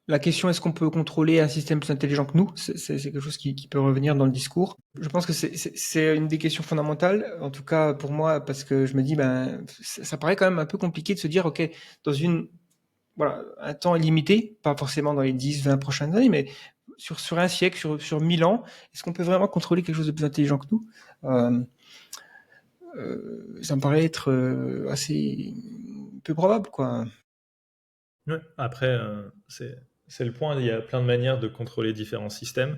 la question est-ce qu'on peut contrôler un système plus intelligent que nous? C'est quelque chose qui peut revenir dans le discours. Je pense que c'est une des questions fondamentales, en tout cas pour moi, parce que je me dis, ben, ça paraît quand même un peu compliqué de se dire, OK, dans voilà, un temps limité, pas forcément dans les 10, 20 prochaines années, mais sur un siècle, sur 1000 ans, est-ce qu'on peut vraiment contrôler quelque chose de plus intelligent que nous? Euh, Ça me paraît être assez peu probable, quoi. Ouais. Après, c'est le point, il y a plein de manières de contrôler différents systèmes.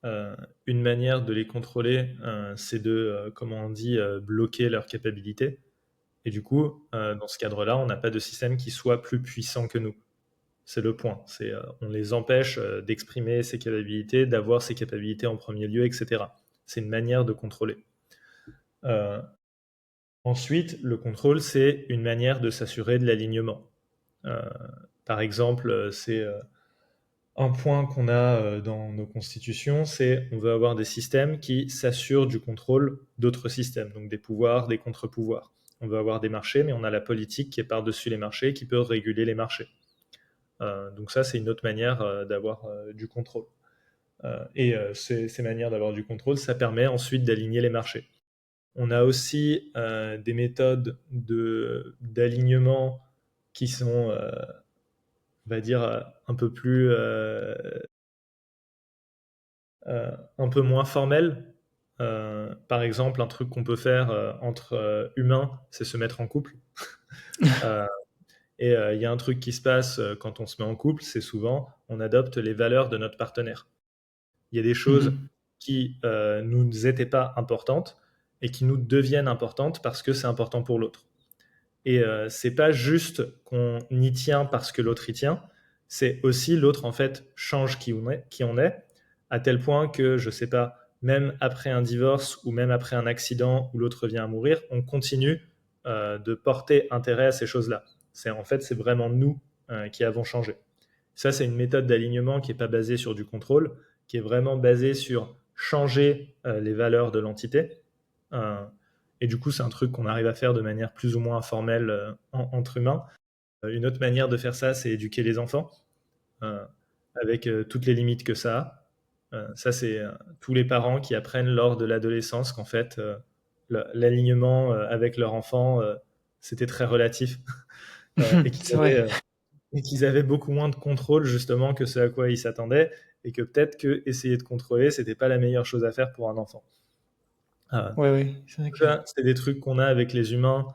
Une manière de les contrôler, c'est de, comment on dit, bloquer leurs capacités. Et du coup, dans ce cadre-là, on n'a pas de système qui soit plus puissant que nous. C'est le point. On les empêche d'exprimer ses capacités, d'avoir ses capacités en premier lieu, etc. C'est une manière de contrôler. Euh, Ensuite, le contrôle, c'est une manière de s'assurer de l'alignement. Euh, Par exemple, c'est un point qu'on a dans nos constitutions, c'est on veut avoir des systèmes qui s'assurent du contrôle d'autres systèmes, donc des pouvoirs, des contre-pouvoirs. On veut avoir des marchés, mais on a la politique qui est par-dessus les marchés, qui peut réguler les marchés. Donc ça, c'est une autre manière d'avoir du contrôle. Ces manières d'avoir du contrôle, ça permet ensuite d'aligner les marchés. On a aussi des méthodes d'alignement qui sont, on va dire, un peu moins formelles. Par exemple, un truc qu'on peut faire entre humains, c'est se mettre en couple. Euh, il y a un truc qui se passe quand on se met en couple, c'est souvent on adopte les valeurs de notre partenaire. Il y a des choses Mhm. qui nous étaient pas importantes et qui nous deviennent importantes parce que c'est important pour l'autre. Et c'est pas juste qu'on y tient parce que l'autre y tient, c'est aussi l'autre en fait change qui on est, à tel point que je sais pas, même après un divorce ou même après un accident où l'autre vient à mourir, on continue de porter intérêt à ces choses-là. C'est vraiment nous qui avons changé. Ça, c'est une méthode d'alignement qui n'est pas basée sur du contrôle, qui est vraiment basée sur changer les valeurs de l'entité. Euh, et du coup, c'est un truc qu'on arrive à faire de manière plus ou moins informelle entre humains. Une autre manière de faire ça, c'est éduquer les enfants, euh, avec toutes les limites que ça a. Ça, c'est tous les parents qui apprennent lors de l'adolescence qu'en fait, l'alignement avec leur enfant, c'était très relatif. Et qu'ils C'est vrai. avaient beaucoup moins de contrôle justement que ce à quoi ils s'attendaient, et que peut-être que essayer de contrôler, c'était pas la meilleure chose à faire pour un enfant. Euh, Ouais, ouais. C'est vrai que. Ça, c'est des trucs qu'on a avec les humains